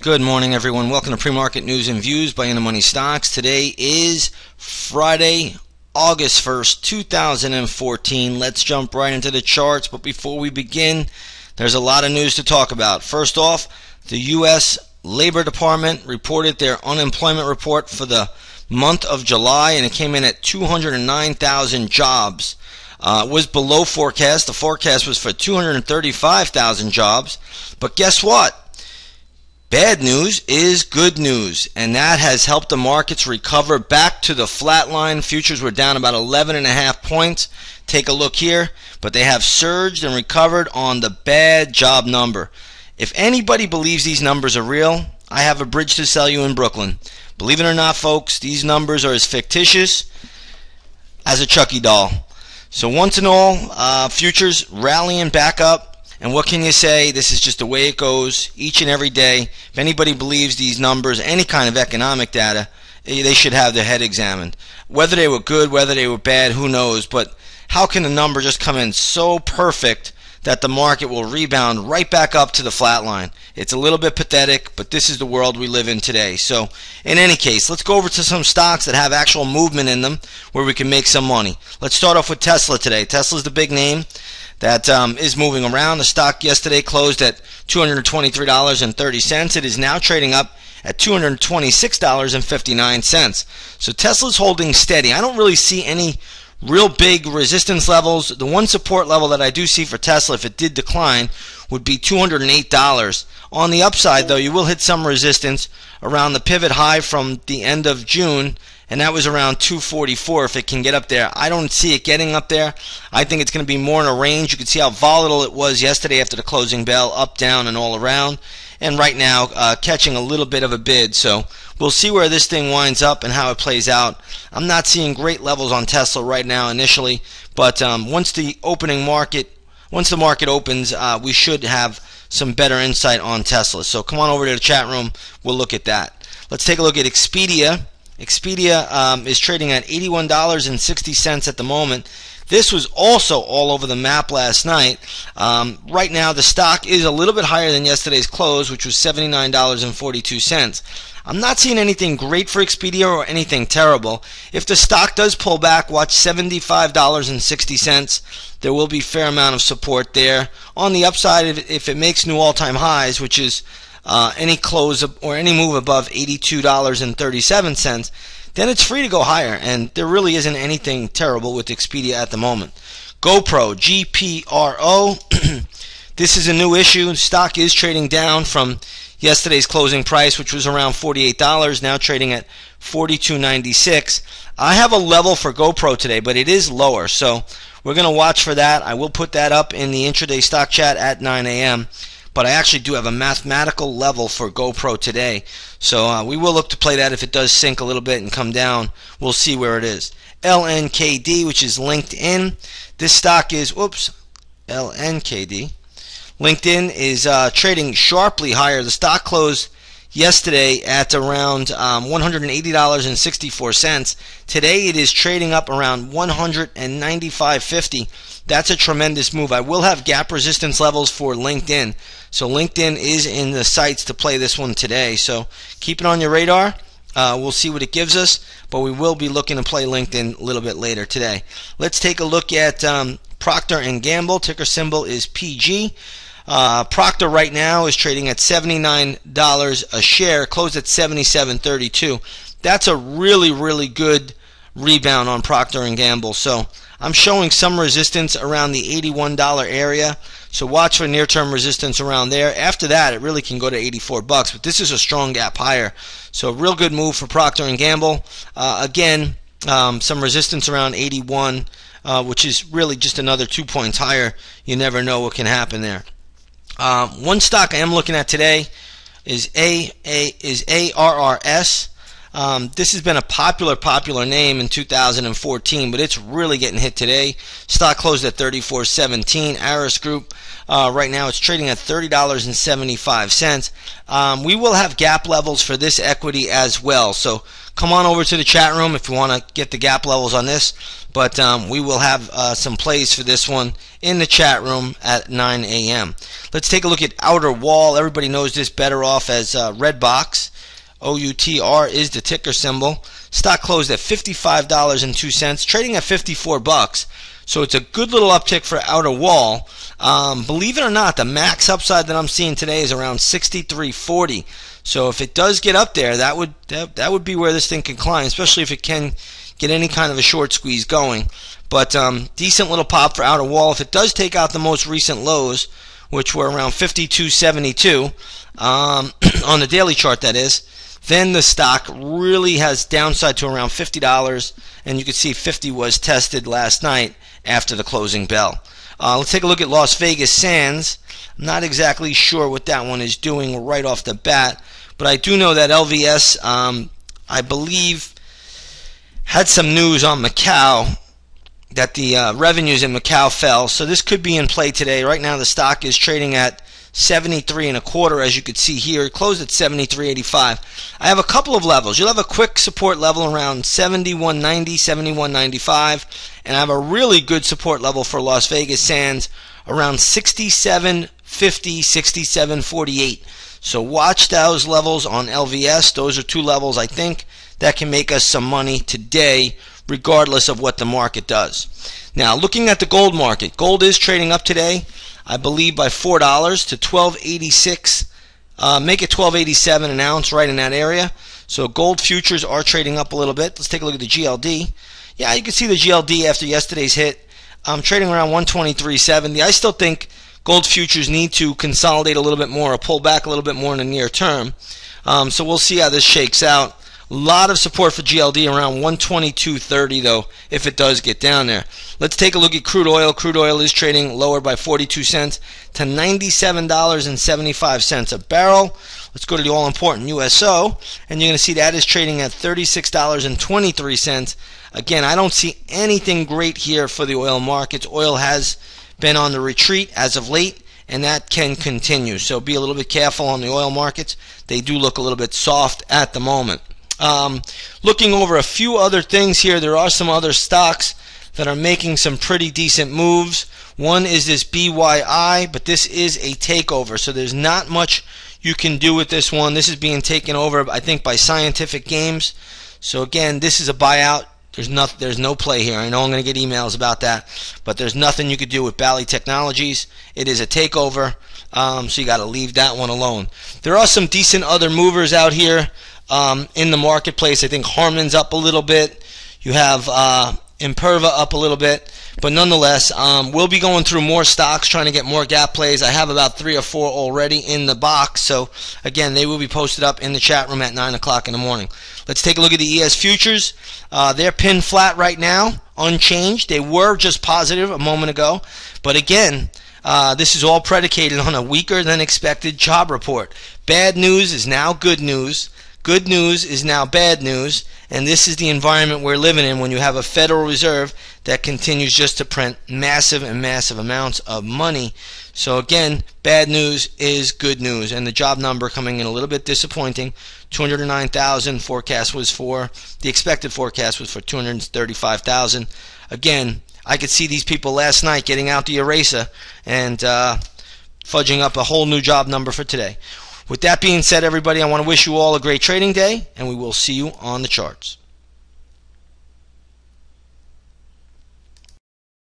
Good morning, everyone. Welcome to Pre-Market News and Views by In the Money Stocks. Today is Friday, August 1st, 2014. Let's jump right into the charts. But before we begin, there's a lot of news to talk about. First off, the U.S. Labor Department reported their unemployment report for the month of July, and it came in at 209,000 jobs. It was below forecast. The forecast was for 235,000 jobs. But guess what? Bad news is good news, and that has helped the markets recover back to the flat line. Futures were down about 11.5 points. Take a look here, but they have surged and recovered on the bad job number. If anybody believes these numbers are real, I have a bridge to sell you in Brooklyn. Believe it or not, folks, these numbers are as fictitious as a Chucky doll. So once and all, futures rallying back up. And what can you say? This is just the way it goes each and every day. If anybody believes these numbers, any kind of economic data, they should have their head examined. Whether they were good, whether they were bad, who knows? But how can a number just come in so perfect that the market will rebound right back up to the flat line? It's a little bit pathetic, but this is the world we live in today. So in any case, let's go over to some stocks that have actual movement in them where we can make some money. Let's start off with Tesla today. Tesla's the big name that is moving around. The stock yesterday closed at $223.30. It is now trading up at $226.59. So Tesla's holding steady. I don't really see any real big resistance levels. The one support level that I do see for Tesla, if it did decline, would be $208. On the upside, though, you will hit some resistance around the pivot high from the end of June, and that was around 244 if it can get up there. I don't see it getting up there. I think it's going to be more in a range. You can see how volatile it was yesterday after the closing bell, up, down, and all around. And right now, catching a little bit of a bid. So we'll see where this thing winds up and how it plays out. I'm not seeing great levels on Tesla right now initially, but once the market opens, we should have some better insight on Tesla. So come on over to the chat room. We'll look at that. Let's take a look at Expedia. Expedia is trading at $81.60 at the moment. This was also all over the map last night. Right now, the stock is a little bit higher than yesterday's close, which was $79.42. I'm not seeing anything great for Expedia or anything terrible. If the stock does pull back, watch $75.60. There will be a fair amount of support there. On the upside, if it makes new all-time highs, which is any close or any move above $82.37, then it's free to go higher, and there really isn't anything terrible with Expedia at the moment. GoPro, GPRO, this is a new issue. The stock is trading down from yesterday's closing price, which was around $48, now trading at $42.96. I have a level for GoPro today, but it is lower, so we're going to watch for that. I will put that up in the intraday stock chat at 9 a.m., but I actually do have a mathematical level for GoPro today. So we will look to play that. If it does sink a little bit and come down, we'll see where it is. LNKD, which is LinkedIn. This stock is, LNKD. LinkedIn is trading sharply higher. The stock closed yesterday at around $180.64. Today it is trading up around $195.50. That's a tremendous move. I will have gap resistance levels for LinkedIn. So LinkedIn is in the sights to play this one today. So keep it on your radar. We'll see what it gives us, but we will be looking to play LinkedIn a little bit later today. Let's take a look at Procter Gamble. Ticker symbol is PG. Procter right now is trading at $79 a share, closed at $77.32. That's a really, really good rebound on Procter & Gamble. So I'm showing some resistance around the $81 area. So watch for near-term resistance around there. After that, it really can go to $84, but this is a strong gap higher. So a real good move for Procter & Gamble. Again, some resistance around 81, which is really just another 2 points higher. You never know what can happen there. One stock I am looking at today is ARRS. This has been a popular name in 2014, but it's really getting hit today. Stock closed at $34.17. Aris Group, right now it's trading at $30.75. We will have gap levels for this equity as well, so come on over to the chat room if you want to get the gap levels on this. But we will have some plays for this one in the chat room at 9 a.m. Let's take a look at Outerwall. Everybody knows this better off as Redbox. OUTR is the ticker symbol. Stock closed at $55.02, trading at $54. So it's a good little uptick for Outerwall. Believe it or not, the max upside that I'm seeing today is around 63.40. So if it does get up there, that would be where this thing can climb, especially if it can get any kind of a short squeeze going. But decent little pop for Outerwall. If it does take out the most recent lows, which were around 52.72 on the daily chart, that is, then the stock really has downside to around $50, and you can see 50 was tested last night after the closing bell. Let's take a look at Las Vegas Sands. I'm not exactly sure what that one is doing right off the bat, but I do know that LVS, I believe, had some news on Macau that the revenues in Macau fell, so this could be in play today. Right now the stock is trading at 73.25, as you can see here. It closed at 73.85. I have a couple of levels. You'll have a quick support level around 71.90, 71.95, and I have a really good support level for Las Vegas Sands around 67.50, 67.48. So watch those levels on LVS. Those are two levels I think that can make us some money today, regardless of what the market does. Now, looking at the gold market, gold is trading up today, I believe by $4 to $12.86. Make it $12.87 an ounce, right in that area. So gold futures are trading up a little bit. Let's take a look at the GLD. Yeah, you can see the GLD after yesterday's hit. Trading around 123.70. I still think gold futures need to consolidate a little bit more or pull back a little bit more in the near term. So we'll see how this shakes out. A lot of support for GLD around 122.30 though, if it does get down there. Let's take a look at crude oil. Crude oil is trading lower by 42 cents to $97.75 a barrel. Let's go to the all-important USO, and you're going to see that is trading at $36.23. Again, I don't see anything great here for the oil markets. Oil has been on the retreat as of late, and that can continue. So be a little bit careful on the oil markets. They do look a little bit soft at the moment. Looking over a few other things here, there are some other stocks that are making some pretty decent moves. One is this BYI, but this is a takeover, so there's not much you can do with this one. This is being taken over, I think, by Scientific Games. So again, this is a buyout. There's no play here. I know I'm going to get emails about that, but there's nothing you could do with Bally Technologies. It is a takeover, so you got to leave that one alone. There are some decent other movers out here in the marketplace. I think Harman's up a little bit. You have Imperva up a little bit, but nonetheless, we'll be going through more stocks, trying to get more gap plays. I have about 3 or 4 already in the box, so again, they will be posted up in the chat room at 9 o'clock in the morning. Let's take a look at the ES futures. They're pinned flat right now, unchanged. They were just positive a moment ago, but again, this is all predicated on a weaker than expected job report. Bad news is now good news. Good news is now bad news, and this is the environment we're living in when you have a Federal Reserve that continues just to print massive and massive amounts of money. So again, bad news is good news, and the job number coming in a little bit disappointing. 209,000 forecast was for, the expected forecast was for 235,000. Again, I could see these people last night getting out the eraser and fudging up a whole new job number for today. With that being said, everybody, I want to wish you all a great trading day, and we will see you on the charts.